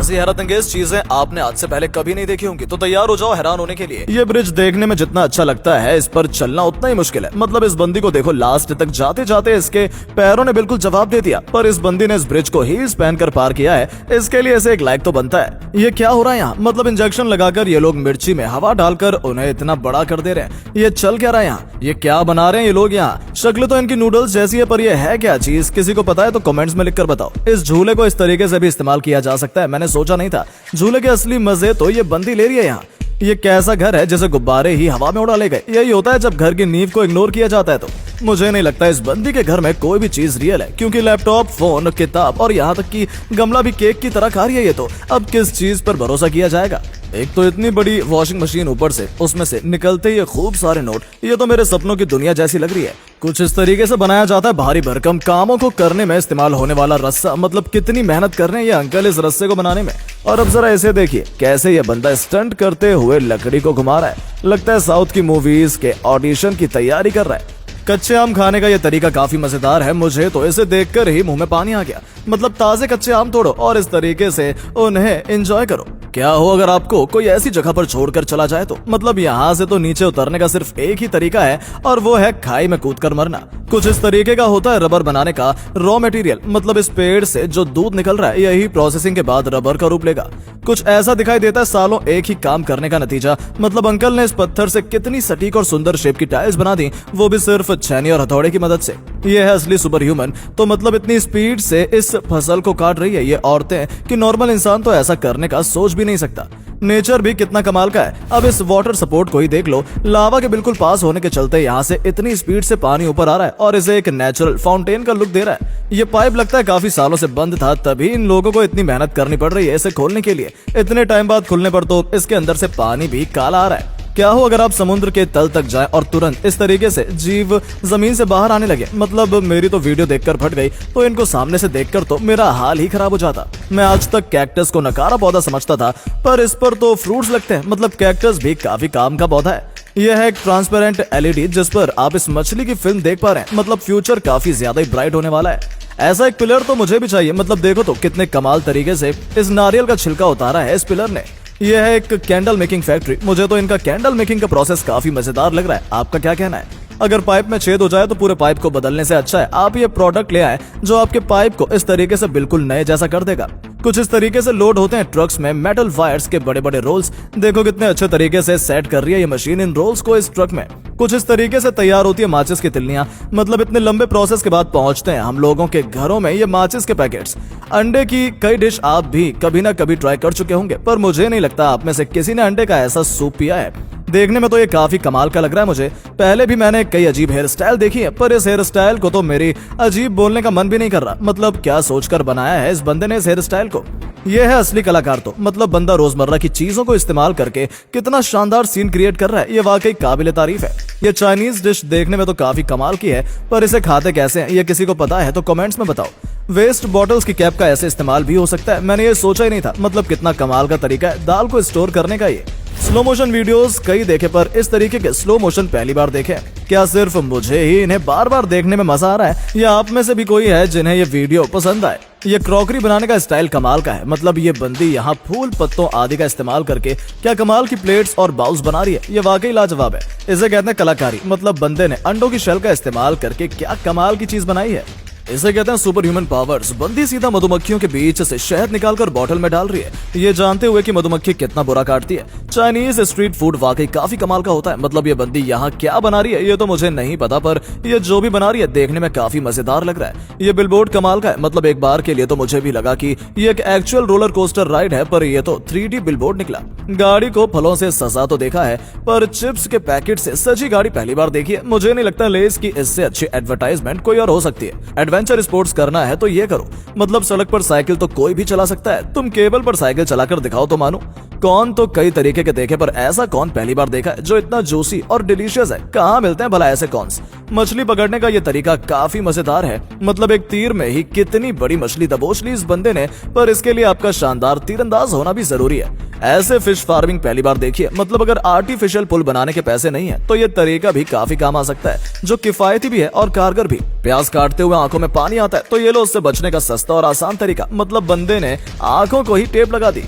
ऐसी हैरतअंगेज चीजें आपने आज से पहले कभी नहीं देखी होंगी, तो तैयार हो जाओ हैरान होने के लिए। ये ब्रिज देखने में जितना अच्छा लगता है, इस पर चलना उतना ही मुश्किल है। मतलब इस बंदी को देखो, लास्ट तक जाते जाते इसके पैरों ने बिल्कुल जवाब दे दिया, पर इस बंदी ने इस ब्रिज को हील्स पहनकर पार किया है। इसके लिए इसे एक लाइक तो बनता है। ये क्या हो रहा है यहाँ? मतलब इंजेक्शन लगाकर ये लोग मिर्ची में हवा डालकर उन्हें इतना बड़ा कर दे रहे हैं। ये चल क्या रहा है यहाँ? ये क्या बना रहे हैं ये लोग यहाँ? शक्ल तो इनकी नूडल्स जैसी है, पर ये है क्या चीज? किसी को पता है तो कमेंट्स में लिखकर बताओ। इस झूले को इस तरीके से भी इस्तेमाल किया जा सकता है, मैंने सोचा नहीं था। झूले के असली मजे तो ये बंदी ले रही है यहाँ। ये कैसा घर है जैसे गुब्बारे ही हवा में उड़ा ले गए। यही होता है जब घर की नींव को इग्नोर किया जाता है। तो मुझे नहीं लगता इस बंदी के घर में कोई भी चीज रियल है, क्योंकि लैपटॉप, फोन, किताब और यहाँ तक कि गमला भी केक की तरह खा रही है ये। तो अब किस चीज पर भरोसा किया जाएगा? एक तो इतनी बड़ी वॉशिंग मशीन, ऊपर से उसमें से निकलते ये खूब सारे नोट। ये तो मेरे सपनों की दुनिया जैसी लग रही है। कुछ इस तरीके से बनाया जाता है भारी भरकम कामों को करने में इस्तेमाल होने वाला रस्सा। मतलब कितनी मेहनत कर रहे हैं ये अंकल इस रस्से को बनाने में। और अब जरा ऐसे देखिए कैसे ये बंदा स्टंट करते हुए लकड़ी को घुमा रहा है। लगता है साउथ की मूवीज के ऑडिशन की तैयारी कर रहा है। कच्चे आम खाने का ये तरीका काफी मजेदार है। मुझे तो इसे देखकर ही मुंह में पानी आ गया। मतलब ताजे कच्चे आम तोड़ो और इस तरीके से उन्हें एंजॉय करो। क्या हो अगर आपको कोई ऐसी जगह पर छोड़कर चला जाए तो? मतलब यहाँ से तो नीचे उतरने का सिर्फ एक ही तरीका है, और वो है खाई में कूदकर मरना। कुछ इस तरीके का होता है रबर बनाने का रॉ मटेरियल। मतलब इस पेड़ से जो दूध निकल रहा है, यही प्रोसेसिंग के बाद रबर का रूप लेगा। कुछ ऐसा दिखाई देता है सालों एक ही काम करने का नतीजा। मतलब अंकल ने इस पत्थर से कितनी सटीक और सुंदर शेप की टाइल्स बना दी, वो भी सिर्फ छेनी और हथौड़े की मदद से। ये है असली सुपर ह्यूमन। तो मतलब इतनी स्पीड से इस फसल को काट रही है ये औरतें कि नॉर्मल इंसान तो ऐसा करने का सोच भी नहीं सकता। नेचर भी कितना कमाल का है। अब इस वाटर सपोर्ट को ही देख लो। लावा के बिल्कुल पास होने के चलते यहाँ से इतनी स्पीड से पानी ऊपर आ रहा है और इसे एक नेचुरल फाउंटेन का लुक दे रहा है। ये पाइप लगता है काफी सालों से बंद था, तभी इन लोगों को इतनी मेहनत करनी पड़ रही है इसे खोलने के लिए। इतने टाइम बाद खुलने पर तो इसके अंदर से पानी भी काला आ रहा है। क्या हो अगर आप समुद्र के तल तक जाएं और तुरंत इस तरीके से जीव जमीन से बाहर आने लगे? मतलब मेरी तो वीडियो देखकर फट गई, तो इनको सामने से देखकर तो मेरा हाल ही खराब हो जाता। मैं आज तक कैक्टस को नकारा पौधा समझता था, पर इस पर तो फ्रूट्स लगते हैं। मतलब कैक्टस भी काफी काम का पौधा है। यह है एक ट्रांसपेरेंट LED जिस पर आप इस मछली की फिल्म देख पा रहे हैं। मतलब फ्यूचर काफी ज्यादा ही ब्राइट होने वाला है। ऐसा एक पिलर तो मुझे भी चाहिए। मतलब देखो तो कितने कमाल तरीके से इस नारियल का छिलका उतारा है इस पिलर ने। यह है एक कैंडल मेकिंग फैक्ट्री। मुझे तो इनका कैंडल मेकिंग का प्रोसेस काफी मजेदार लग रहा है। आपका क्या कहना है? अगर पाइप में छेद हो जाए तो पूरे पाइप को बदलने से अच्छा है आप ये प्रोडक्ट ले आए जो आपके पाइप को इस तरीके से बिल्कुल नए जैसा कर देगा। कुछ इस तरीके से लोड होते हैं ट्रक्स में मेटल वायर्स के बड़े बड़े रोल्स। देखो कितने अच्छे तरीके से सेट कर रही है ये मशीन इन रोल्स को इस ट्रक में। कुछ इस तरीके से तैयार होती है माचिस की तिल्लियां। मतलब इतने लंबे प्रोसेस के बाद पहुंचते हैं हम लोगों के घरों में ये माचिस के पैकेट्स। अंडे की कई डिश आप भी कभी ना कभी ट्राई कर चुके होंगे, पर मुझे नहीं लगता आप में से किसी ने अंडे का ऐसा सूप पिया है। देखने में तो ये काफी कमाल का लग रहा है मुझे। पहले भी मैंने कई अजीब हेयर स्टाइल देखी है, पर इस हेयर स्टाइल को तो मेरी अजीब बोलने का मन भी नहीं कर रहा। मतलब क्या सोचकर बनाया है इस बंदे ने इस हेयर स्टाइल को? ये है असली कलाकार तो। मतलब बंदा रोजमर्रा की चीजों को इस्तेमाल करके कितना शानदार सीन क्रिएट कर रहा है। ये वाकई काबिले तारीफ है। ये चाइनीज डिश देखने में तो काफी कमाल की है, पर इसे खाते कैसे हैं ये किसी को पता है तो कमेंट्स में बताओ। वेस्ट बॉटल्स की कैप का ऐसे इस्तेमाल भी हो सकता है, मैंने ये सोचा ही नहीं था। मतलब कितना कमाल का तरीका है दाल को स्टोर करने का। ये स्लो मोशन वीडियोस कई देखे, पर इस तरीके के स्लो मोशन पहली बार देखे। क्या सिर्फ मुझे ही इन्हें बार बार देखने में मजा आ रहा है, या आप में से भी कोई है जिन्हें ये वीडियो पसंद आए? ये क्रॉकरी बनाने का स्टाइल कमाल का है। मतलब ये बंदी यहाँ फूल पत्तों आदि का इस्तेमाल करके क्या कमाल की प्लेट्स और बाउल्स बना रही है। ये वाकई लाजवाब है। इसे कहते हैं कलाकारी। मतलब बंदे ने अंडों की शेल का इस्तेमाल करके क्या कमाल की चीज बनाई है। इसे कहते हैं सुपर ह्यूमन पावर्स। बंदी सीधा मधुमक्खियों के बीच से शहद निकालकर बॉटल में डाल रही है, ये जानते हुए कि मधुमक्खी कितना बुरा काटती है। चाइनीज स्ट्रीट फूड वाकई काफी कमाल का होता है। मतलब ये बंदी यहाँ क्या बना रही है ये तो मुझे नहीं पता, पर ये जो भी बना रही है देखने में काफी मजेदार लग रहा है। ये बिलबोर्ड कमाल का है। मतलब एक बार के लिए तो मुझे भी लगा कि ये एक एक्चुअल रोलर कोस्टर राइड है, पर ये तो 3D बिलबोर्ड निकला। गाड़ी को फलों से सजा तो देखा है, पर चिप्स के पैकेट से सजी गाड़ी पहली बार देखी है। मुझे नहीं लगता लेस की इससे अच्छी एडवर्टाइजमेंट कोई और हो सकती है। एडवेंचर स्पोर्ट्स करना है तो ये करो। मतलब सड़क पर साइकिल तो कोई भी चला सकता है, तुम केबल पर साइकिल चलाकर दिखाओ तो मानो। कौन तो कई तरीके के देखे, पर ऐसा कौन पहली बार देखा है जो इतना जूसी और डिलीशियस है। कहाँ मिलते हैं भला ऐसे कॉर्न्स? मछली पकड़ने का ये तरीका काफी मजेदार है। मतलब एक तीर में ही कितनी बड़ी मछली दबोच ली इस बंदे ने, पर इसके लिए आपका शानदार तीरंदाज होना भी जरूरी है। ऐसे फिश फार्मिंग पहली बार देखी है। मतलब अगर आर्टिफिशियल पुल बनाने के पैसे नहीं है तो ये तरीका भी काफी काम आ सकता है, जो किफायती भी है और कारगर भी। प्याज काटते हुए आंखों में पानी आता है तो ये लो उससे बचने का सस्ता और आसान तरीका। मतलब बंदे ने आंखों को ही टेप लगा दी।